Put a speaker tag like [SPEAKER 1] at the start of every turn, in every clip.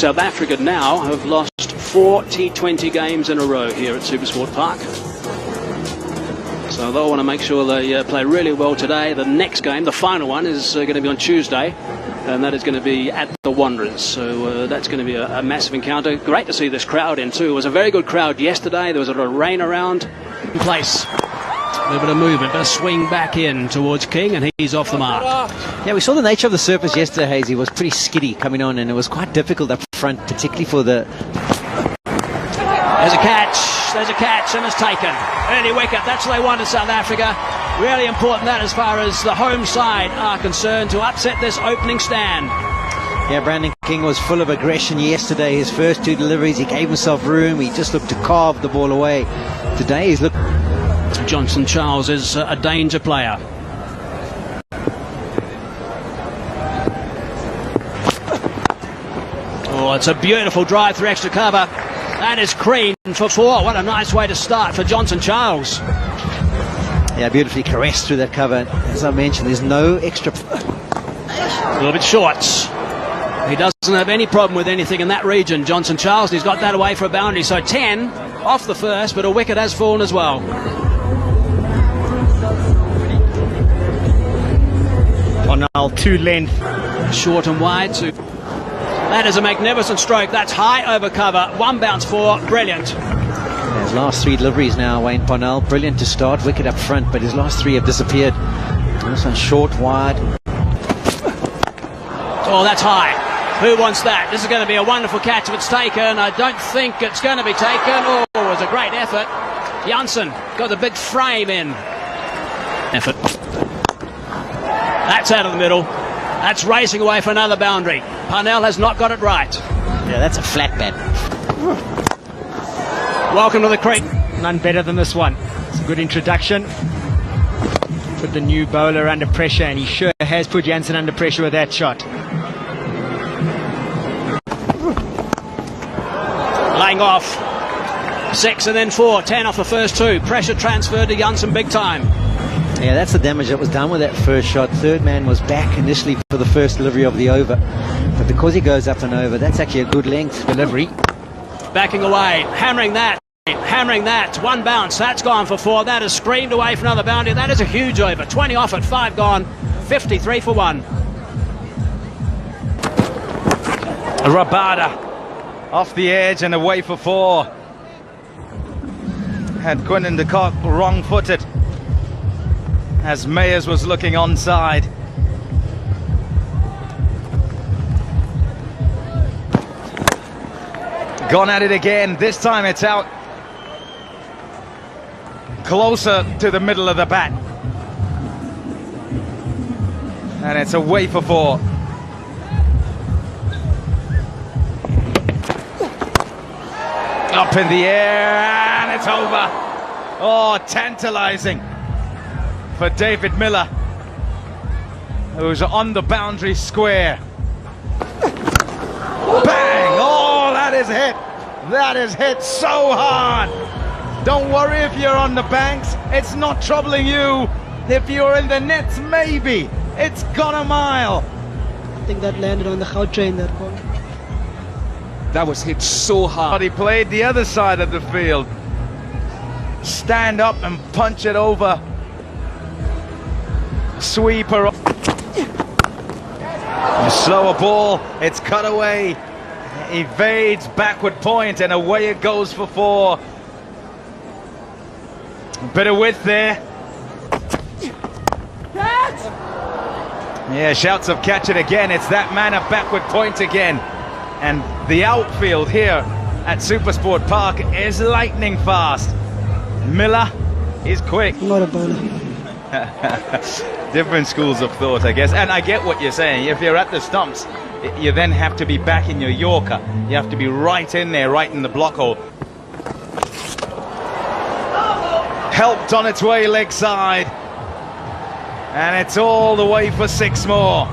[SPEAKER 1] South Africa now have lost 4 T20 games in a row here at Supersport Park. So they'll want to make sure they play really well today. The next game, the final one, is going to be on Tuesday, and that is going to be at the Wanderers. So that's going to be a massive encounter. Great to see this crowd in too. It was a very good crowd yesterday. There was a lot of rain around. In place. A little bit of movement, but a swing back in towards King, and he's off the mark.
[SPEAKER 2] Yeah, we saw the nature of the surface yesterday, Hazy. It was pretty skiddy coming on, and it was quite difficult up front, particularly for the...
[SPEAKER 1] There's a catch, and it's taken. Early wicket, that's what they wanted, South Africa. Really important that as far as the home side are concerned, to upset this opening stand.
[SPEAKER 2] Yeah, Brandon King was full of aggression yesterday. His first 2 deliveries, he gave himself room. He just looked to carve the ball away. Today he's looked...
[SPEAKER 1] Johnson Charles is a danger player. Oh, it's a beautiful drive through extra cover. That is cream for 4. What a nice way to start for Johnson Charles.
[SPEAKER 2] Yeah, beautifully caressed through that cover. As I mentioned, there's no extra...
[SPEAKER 1] A little bit short. He doesn't have any problem with anything in that region, Johnson Charles. He's got that away for a boundary. So 10 off the first, but a wicket has fallen as well.
[SPEAKER 3] Parnell, 2 length.
[SPEAKER 1] Short and wide. That is a magnificent stroke. That's high over cover. 1 bounce 4. Brilliant.
[SPEAKER 2] His last 3 deliveries now, Wayne Parnell. Brilliant to start. Wicket up front, but his last 3 have disappeared. This one short, wide.
[SPEAKER 1] Oh, that's high. Who wants that? This is going to be a wonderful catch if it's taken. I don't think it's going to be taken. Oh, it was a great effort. Janssen got the big frame in. Effort. That's out of the middle. That's racing away for another boundary. Parnell has not got it right.
[SPEAKER 2] Yeah, that's a flat bat.
[SPEAKER 1] Welcome to the creek.
[SPEAKER 3] None better than this one. It's a good introduction. Put the new bowler under pressure, and he sure has put Janssen under pressure with that shot.
[SPEAKER 1] Laying off. 6 and then 4. 10 off the first 2. Pressure transferred to Janssen big time.
[SPEAKER 2] Yeah, that's the damage that was done with that first shot. Third man was back initially for the first delivery of the over. But because he goes up and over, that's actually a good length delivery.
[SPEAKER 1] Backing away. Hammering that. 1 bounce. That's gone for 4. That is screamed away for another boundary. That is a huge over. 20 off it. 5 gone. 53 for 1.
[SPEAKER 4] Rabada off the edge and away for 4. Had Quinton de Kock wrong-footed as Mayers was looking onside. Gone at it again. This time it's out closer to the middle of the bat. And it's away for 4. Up in the air, and it's over. Oh, tantalizing for David Miller, who's on the boundary square. Bang! Oh, that is hit. That is hit so hard. Don't worry if you're on the banks. It's not troubling you. If you're in the nets, maybe. It's gone a mile.
[SPEAKER 5] I think that landed on the Gautrain, that one.
[SPEAKER 4] That was hit so hard. But he played the other side of the field. Stand up and punch it over. Sweeper. Slower ball. It's cut away. Evades backward point, and away it goes for 4. Bit of width there. Yeah, shouts of catch it again. It's that man at backward point again. And the outfield here at Supersport Park is lightning fast. Miller is quick.
[SPEAKER 5] Not a bowler.
[SPEAKER 4] Different schools of thought, I guess. And I get what you're saying. If you're at the stumps, you then have to be back in your Yorker. You have to be right in there, right in the block hole. Helped on its way leg side. And it's all the way for 6 more.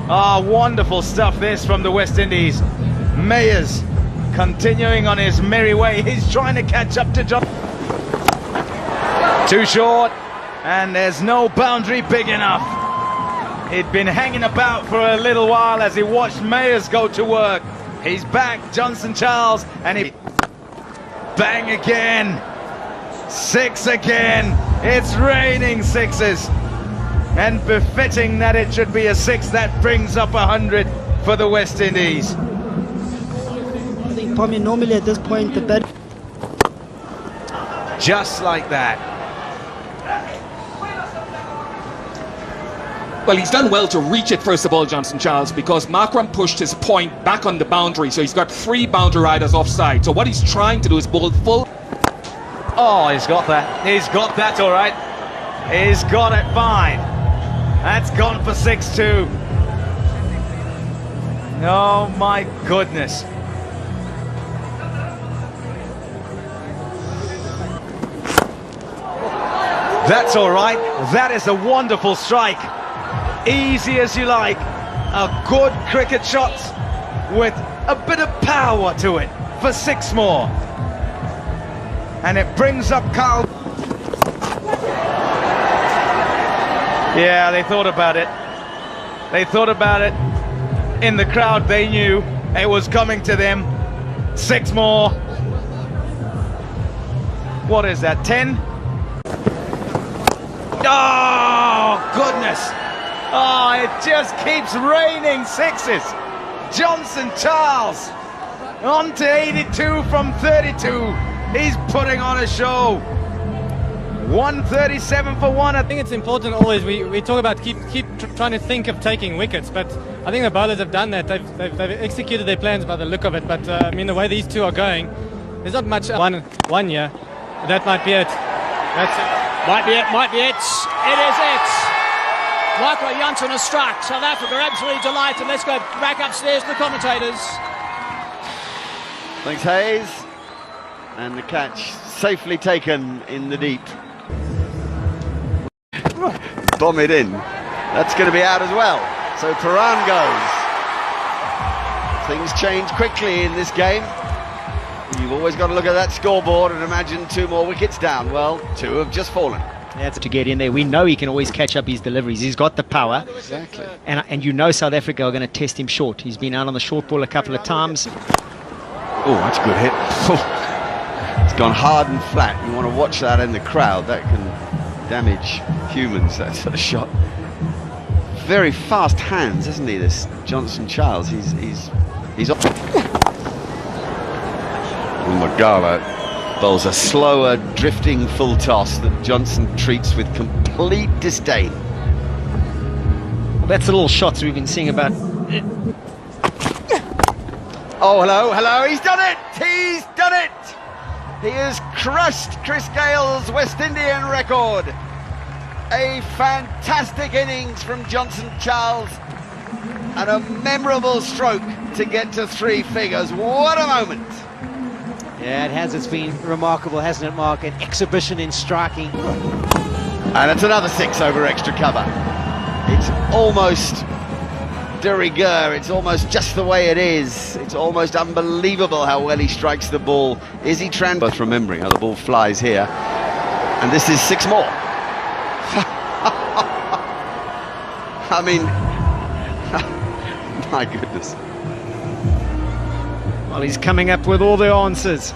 [SPEAKER 4] Ah, wonderful stuff this from the West Indies. Mayers continuing on his merry way. He's trying to catch up to John. Too short, and there's no boundary big enough. He'd been hanging about for a little while as he watched Mayers go to work. He's back, Johnson Charles, and he bang again. 6 again. It's raining sixes. And befitting that it should be a 6, that brings up 100 for the West Indies.
[SPEAKER 5] I think probably normally at this point the bet.
[SPEAKER 4] Just like that.
[SPEAKER 6] Well, he's done well to reach it, first of all, Johnson Charles, because Markram pushed his point back on the boundary, so he's got 3 boundary riders offside. So what he's trying to do is bowl full.
[SPEAKER 4] Oh, he's got that. He's got that, all right. He's got it fine. That's gone for 6-2. Oh, my goodness. That's all right. That is a wonderful strike. Easy as you like. A good cricket shot with a bit of power to it for 6 more. And it brings up Carl. Yeah, they thought about it. They thought about it. In the crowd, they knew it was coming to them. 6 more. What is that, 10? Oh, goodness. Oh, it just keeps raining 6s. Johnson Charles on to 82 from 32. He's putting on a show. 137 for 1.
[SPEAKER 7] I think it's important always, we talk about keep trying to think of taking wickets, but I think the bowlers have done that. They've executed their plans by the look of it, but I mean, the way these two are going, there's not much one year. That might be it. That's it.
[SPEAKER 1] Might be it, might be it. It is it. Michael Janssen has struck. South Africa absolutely delighted. Let's go back upstairs to the commentators.
[SPEAKER 8] Thanks, Hayes. And the catch safely taken in the deep. Bomb it in. That's going to be out as well. So Paran goes. Things change quickly in this game. You've always got to look at that scoreboard and imagine 2 more wickets down. Well, 2 have just fallen.
[SPEAKER 2] That's to get in there. We know he can always catch up his deliveries. He's got the power.
[SPEAKER 8] Exactly.
[SPEAKER 2] And you know South Africa are going to test him short. He's been out on the short ball a couple of times.
[SPEAKER 8] Oh, that's a good hit. It's gone hard and flat. You want to watch that in the crowd. That can damage humans, that sort of shot. Very fast hands, isn't he, this Johnson Charles? He's up. Magala bowls a slower, drifting full toss that Johnson treats with complete disdain.
[SPEAKER 2] Well, that's the little shots we've been seeing about.
[SPEAKER 8] Oh, hello, he's done it! He's done it! He has crushed Chris Gale's West Indian record. A fantastic innings from Johnson Charles and a memorable stroke to get to 3 figures. What a moment!
[SPEAKER 2] Yeah, it has. It's been remarkable, hasn't it, Mark? An exhibition in striking.
[SPEAKER 8] And it's another 6 over extra cover. It's almost de rigueur. It's almost just the way it is. It's almost unbelievable how well he strikes the ball. Is he both remembering how the ball flies here. And this is 6 more. I mean, my goodness.
[SPEAKER 3] Well, he's coming up with all the answers.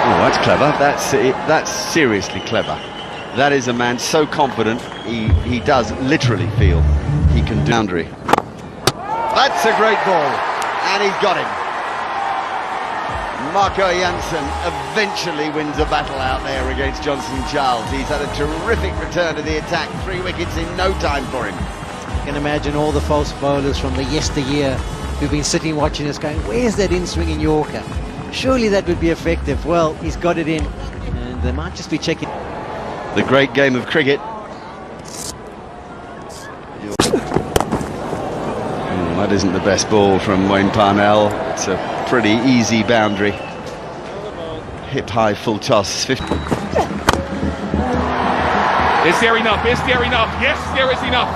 [SPEAKER 8] Oh, that's clever. That's seriously clever. That is a man so confident, he does literally feel he can do boundary. That's a great ball, and he's got him. Marco Janssen eventually wins a battle out there against Johnson Charles. He's had a terrific return to the attack. 3 wickets in no time for him.
[SPEAKER 2] You can imagine all the false bowlers from the yesteryear who've been sitting watching us going, where's that in-swinging Yorker? Surely that would be effective. Well, he's got it in, and they might just be checking.
[SPEAKER 8] The great game of cricket. That isn't the best ball from Wayne Parnell. It's a pretty easy boundary. Hip high full toss. 50.
[SPEAKER 6] Is there enough? Is there enough? Yes, there is enough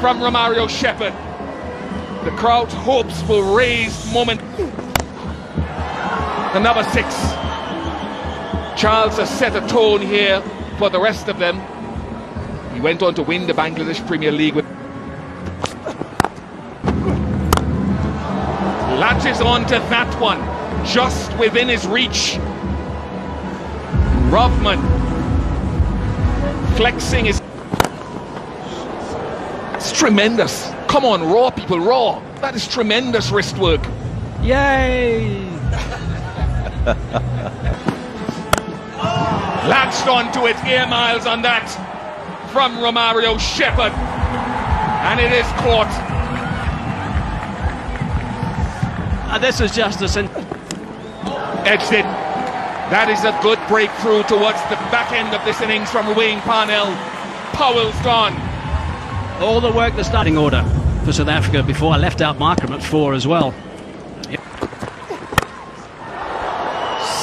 [SPEAKER 6] from Romario Shepherd. The crowd's hopes will raise moment. Another 6. Charles has set a tone here for the rest of them. He went on to win the Bangladesh Premier League with latches onto that one, just within his reach. Rovman flexing his... It's tremendous. Come on, raw people, raw. That is tremendous wrist work.
[SPEAKER 3] Yay!
[SPEAKER 6] Latched onto it, air miles on that from Romario Shepherd. And it is caught.
[SPEAKER 1] This is just a...
[SPEAKER 6] Edged it. That is a good breakthrough towards the back end of this innings from Wayne Parnell. Powell's gone.
[SPEAKER 1] All the work, the starting order for South Africa before I left out Markham at 4 as well. Yep.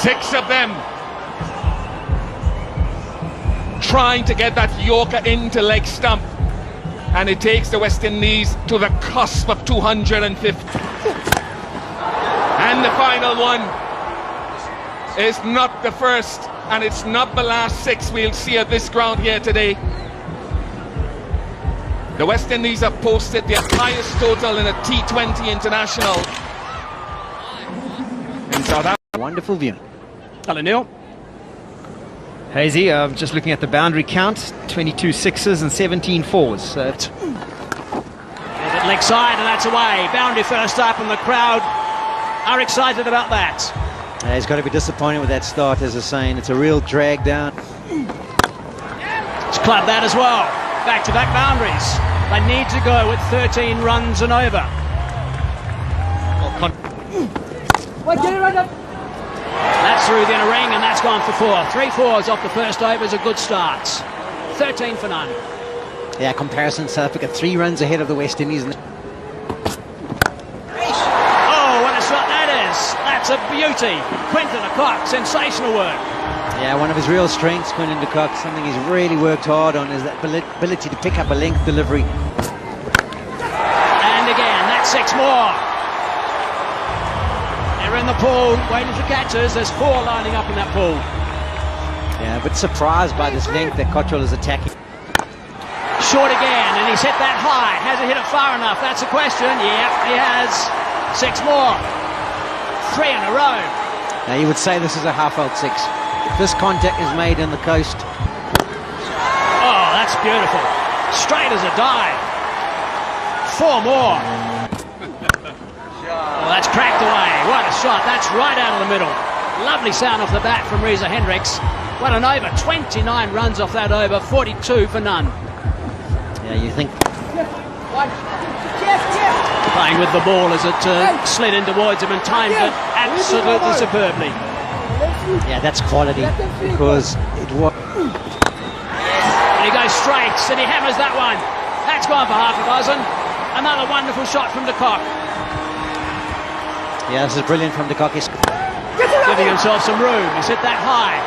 [SPEAKER 6] 6 of them trying to get that Yorker into leg stump, and it takes the West Indies to the cusp of 250. And the final one is not the first, and it's not the last 6 we'll see at this ground here today. The West Indies have posted their highest total in a T20 international in South Africa.
[SPEAKER 2] Wonderful view.
[SPEAKER 1] Hello, Neil.
[SPEAKER 3] Hazy, just looking at the boundary count, 22 sixes and 17 fours.
[SPEAKER 1] Leg side, and that's away. Boundary first up, and the crowd are excited about that.
[SPEAKER 2] He's got to be disappointed with that start, as I was saying. It's a real drag down.
[SPEAKER 1] It's clubbed that as well. Back-to-back boundaries. They need to go with 13 runs and over. That's through the inner ring, and that's gone for 4. 3 fours off the first over is a good start. 13 for none.
[SPEAKER 2] Yeah, comparison, South Africa 3 runs ahead of the West Indies.
[SPEAKER 1] Oh, what a shot that is. That's a beauty. Quinton de Kock, sensational work.
[SPEAKER 2] Yeah, one of his real strengths, Quinton de Kock, something he's really worked hard on, is that ability to pick up a length delivery.
[SPEAKER 1] And again, that's 6 more. They're in the pool, waiting for catches. There's 4 lining up in that pool.
[SPEAKER 2] Yeah, but surprised by this length that Cottrell is attacking.
[SPEAKER 1] Short again, and he's hit that high. Has he hit it far enough? That's a question. Yeah, he has. 6 more. 3 in a row.
[SPEAKER 2] Now, you would say this is a half-out 6. If this contact is made on the coast.
[SPEAKER 1] Oh, that's beautiful. Straight as a dive. 4 more. Oh, that's cracked away. What a shot. That's right out of the middle. Lovely sound off the bat from Reza Hendricks. What an over. 29 runs off that over. 42 for none.
[SPEAKER 2] Yeah, you think...
[SPEAKER 1] Playing with the ball as it slid in towards him and timed it absolutely superbly.
[SPEAKER 2] Yeah, that's quality, because it was...
[SPEAKER 1] And he goes straight, and he hammers that one. That's gone for half a dozen. Another wonderful shot from de Kock.
[SPEAKER 2] Yeah, this is brilliant from de Kock. He's
[SPEAKER 1] giving himself some room. He's hit that high.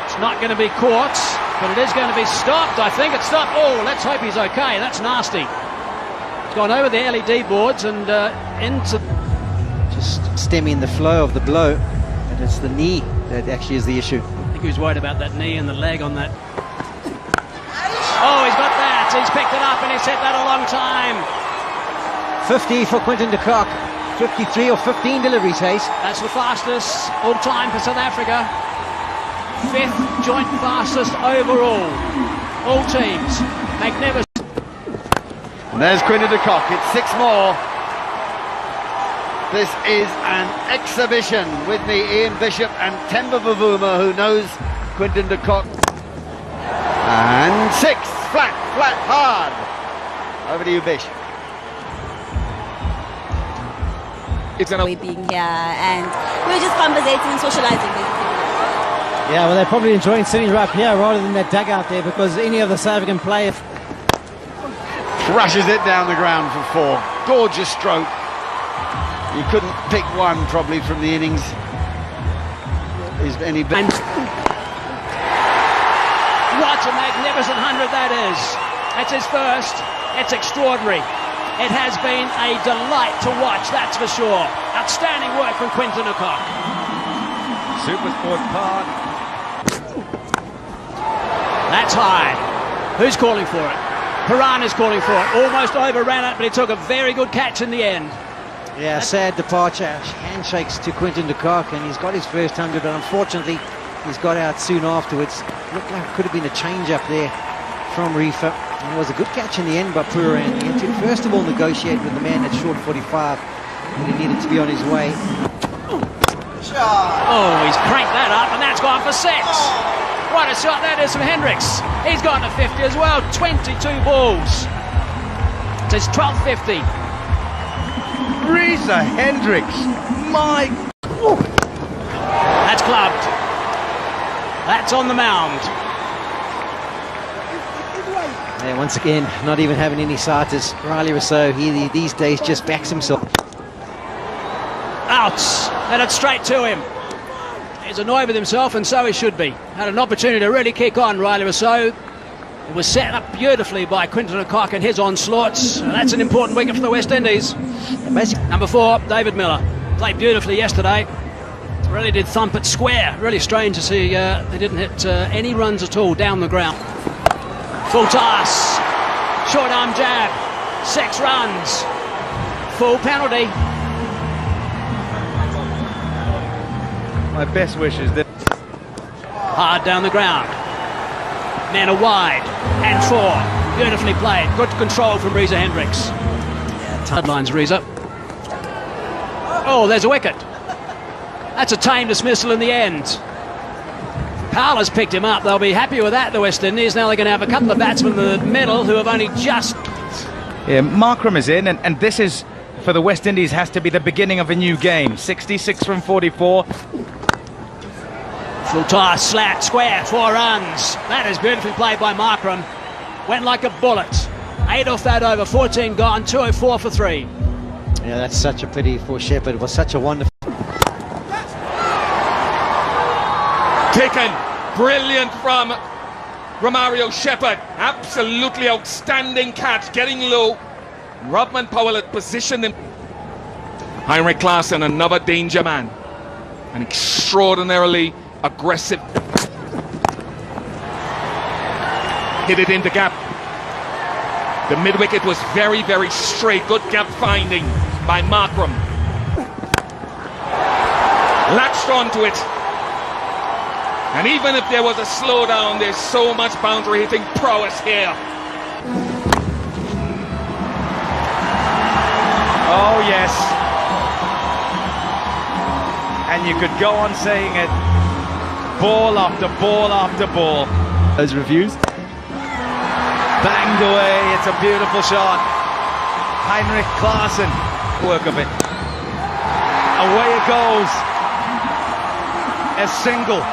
[SPEAKER 1] It's not going to be caught, but it is going to be stopped. I think it's stopped. Oh, let's hope he's okay. That's nasty. It's gone over the LED boards and into...
[SPEAKER 2] Just stemming the flow of the blow. And it's the knee that actually is the issue.
[SPEAKER 1] I think he was worried about that knee and the leg on that. Oh, he's got that. He's picked it up and he's hit that a long time.
[SPEAKER 2] 50 for Quinton de Kock. 53 or 15 deliveries, Hayes.
[SPEAKER 1] That's the fastest all time for South Africa. 5th joint fastest overall. All teams. Magnificent.
[SPEAKER 8] And there's Quinton de Kock. It's 6 more. This is an exhibition. With me, Ian Bishop and Temba Bavuma, who knows Quinton de Kock. And 6, flat, hard. Over to you, Bish.
[SPEAKER 6] It's an...
[SPEAKER 9] Way being here, and we were just conversating and socializing, basically.
[SPEAKER 5] Yeah, well, they're probably enjoying sitting right here rather than that dugout there, because any of the South African players...
[SPEAKER 8] Crushes it down the ground for 4. Gorgeous stroke. You couldn't pick one probably from the innings. Is any better?
[SPEAKER 1] What a magnificent 100 that is. That's his first. It's extraordinary. It has been a delight to watch, that's for sure. Outstanding work from Quinton de Kock.
[SPEAKER 4] Supersport Park.
[SPEAKER 1] That's high. Who's calling for it? Piran is calling for it. Almost overran it, but he took a very good catch in the end.
[SPEAKER 2] Yeah, sad departure. Handshakes to Quinton de Kock, and he's got his first 100, but unfortunately he's got out soon afterwards. Looked like it could have been a change up there from Reefer. It was a good catch in the end by Puran. He had to first of all negotiate with the man at short 45, but he needed to be on his way.
[SPEAKER 1] Oh, he's cranked that up, and that's gone for 6. What a shot that is from Hendricks. He's gone to 50 as well. 22 balls. It's 12.50.
[SPEAKER 4] Reza Hendricks, my...
[SPEAKER 1] That's clubbed. That's on the mound.
[SPEAKER 2] Yeah, once again, not even having any starters. Riley Rousseau, he these days just backs himself.
[SPEAKER 1] Out, and it's straight to him. He's annoyed with himself, and so he should be. Had an opportunity to really kick on, Riley Rousseau. It was set up beautifully by Quinton de Kock and his onslaughts, and that's an important wicket for the West Indies. Number 4, David Miller. Played beautifully yesterday. Really did thump it square. Really strange to see they didn't hit any runs at all down the ground. Full toss, short arm jab, 6 runs, full penalty.
[SPEAKER 4] My best wishes that...
[SPEAKER 1] Hard down the ground. Men are wide, and 4. Beautifully played. Good control from Reza Hendricks. Sidelines Reza. Oh, there's a wicket. That's a tame dismissal in the end. Powell's picked him up. They'll be happy with that, the West Indies. Now they're going to have a couple of batsmen in the middle who have only just...
[SPEAKER 4] Yeah, Markram is in, and this is, for the West Indies, has to be the beginning of a new game. 66 from 44.
[SPEAKER 1] Full toss, slat, square, 4 runs. That is beautifully played by Markram. Went like a bullet. 8 off that over, 14 gone, 204 for 3.
[SPEAKER 2] Yeah, that's such a pity for Shepherd. It was such a wonderful...
[SPEAKER 6] Taken, brilliant from Romario Shepherd. Absolutely outstanding catch, getting low. Rodman Powell had positioned him. Heinrich Klaasen, another danger man. An extraordinarily aggressive. Hit it in the gap. The mid-wicket was very, very straight. Good gap finding by Markram. Latched onto it. And even if there was a slowdown, there's so much boundary hitting prowess here.
[SPEAKER 4] Oh, yes. And you could go on saying it. Ball after ball after ball.
[SPEAKER 3] Those reviews.
[SPEAKER 4] Banged away. It's a beautiful shot. Heinrich Klaasen. Work of it. Away it goes. A single.